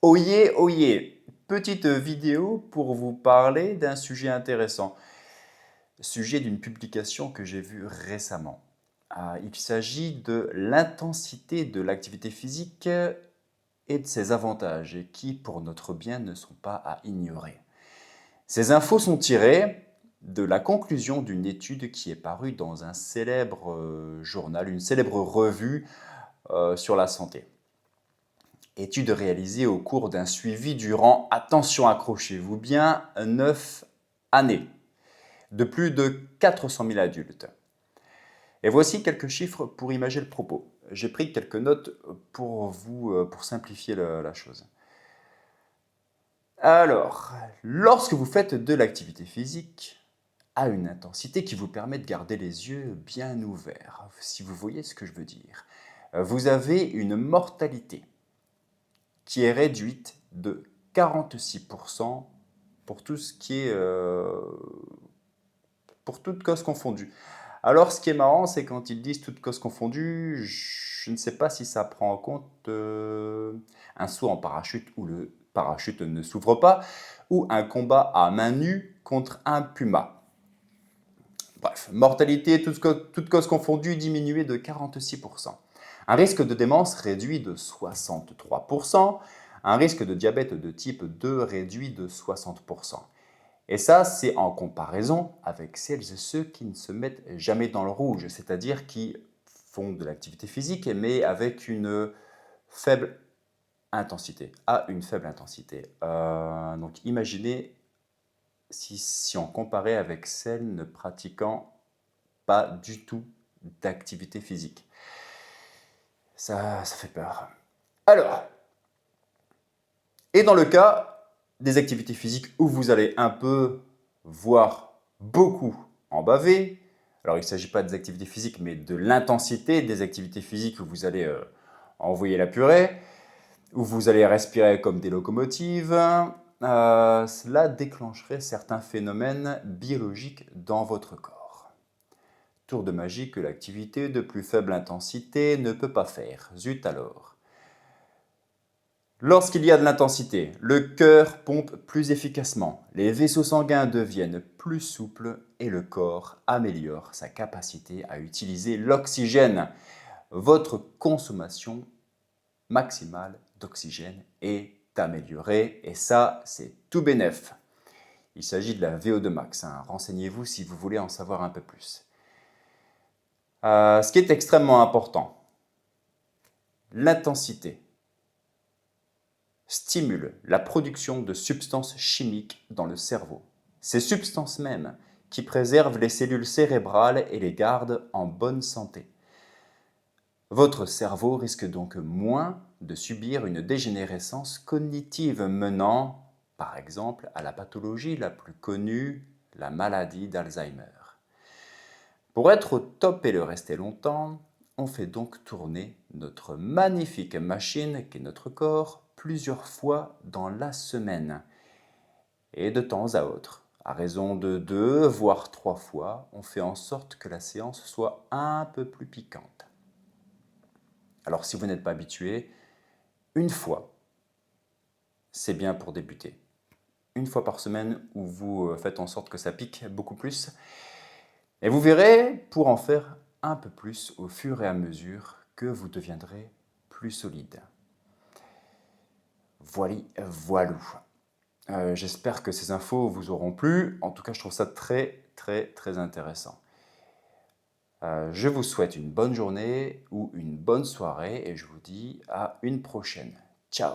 Oyez, oyez, petite vidéo pour vous parler d'un sujet intéressant. Sujet d'une publication que j'ai vue récemment. Il s'agit de l'intensité de l'activité physique et de ses avantages, et qui, pour notre bien, ne sont pas à ignorer. Ces infos sont tirées de la conclusion d'une étude qui est parue dans un célèbre journal, une célèbre revue sur la santé. Étude réalisée au cours d'un suivi durant, attention, accrochez-vous bien, 9 années, de plus de 400 000 adultes. Et voici quelques chiffres pour imager le propos. J'ai pris quelques notes pour vous, pour simplifier la chose. Alors, lorsque vous faites de l'activité physique à une intensité qui vous permet de garder les yeux bien ouverts, si vous voyez ce que je veux dire, vous avez une mortalité qui est réduite de 46% pour tout ce qui est pour toute cause confondue. Alors, ce qui est marrant, c'est quand ils disent toute cause confondue, je ne sais pas si ça prend en compte un saut en parachute où le parachute ne s'ouvre pas, ou un combat à main nue contre un puma. Bref, mortalité, toute cause confondue, diminuée de 46%. Un risque de démence réduit de 63%. Un risque de diabète de type 2 réduit de 60%. Et ça, c'est en comparaison avec celles et ceux qui ne se mettent jamais dans le rouge, c'est-à-dire qui font de l'activité physique, mais avec une faible intensité, à une faible intensité. Donc imaginez si on comparait avec celles ne pratiquant pas du tout d'activité physique. Ça fait peur. Alors, et dans le cas des activités physiques où vous allez un peu, voire beaucoup en baver, alors il ne s'agit pas des activités physiques, mais de l'intensité des activités physiques où vous allez envoyer la purée, où vous allez respirer comme des locomotives, cela déclencherait certains phénomènes biologiques dans votre corps. Tour de magie que l'activité de plus faible intensité ne peut pas faire. Zut alors. Lorsqu'il y a de l'intensité, le cœur pompe plus efficacement, les vaisseaux sanguins deviennent plus souples et le corps améliore sa capacité à utiliser l'oxygène. Votre consommation maximale d'oxygène est améliorée et ça, c'est tout bénef. Il s'agit de la VO2 max. Renseignez-vous si vous voulez en savoir un peu plus. Ce qui est extrêmement important, l'intensité stimule la production de substances chimiques dans le cerveau. Ces substances mêmes qui préservent les cellules cérébrales et les gardent en bonne santé. Votre cerveau risque donc moins de subir une dégénérescence cognitive menant, par exemple, à la pathologie la plus connue, la maladie d'Alzheimer. Pour être au top et le rester longtemps, on fait donc tourner notre magnifique machine qu'est notre corps plusieurs fois dans la semaine. Et de temps à autre, à raison de 2 voire 3 fois, on fait en sorte que la séance soit un peu plus piquante. Alors si vous n'êtes pas habitué, une fois, c'est bien pour débuter. Une fois par semaine où vous faites en sorte que ça pique beaucoup plus. Et vous verrez, pour en faire un peu plus au fur et à mesure que vous deviendrez plus solide. Voilou. J'espère que ces infos vous auront plu. En tout cas, je trouve ça très, très, très intéressant. Je vous souhaite une bonne journée ou une bonne soirée et je vous dis à une prochaine. Ciao!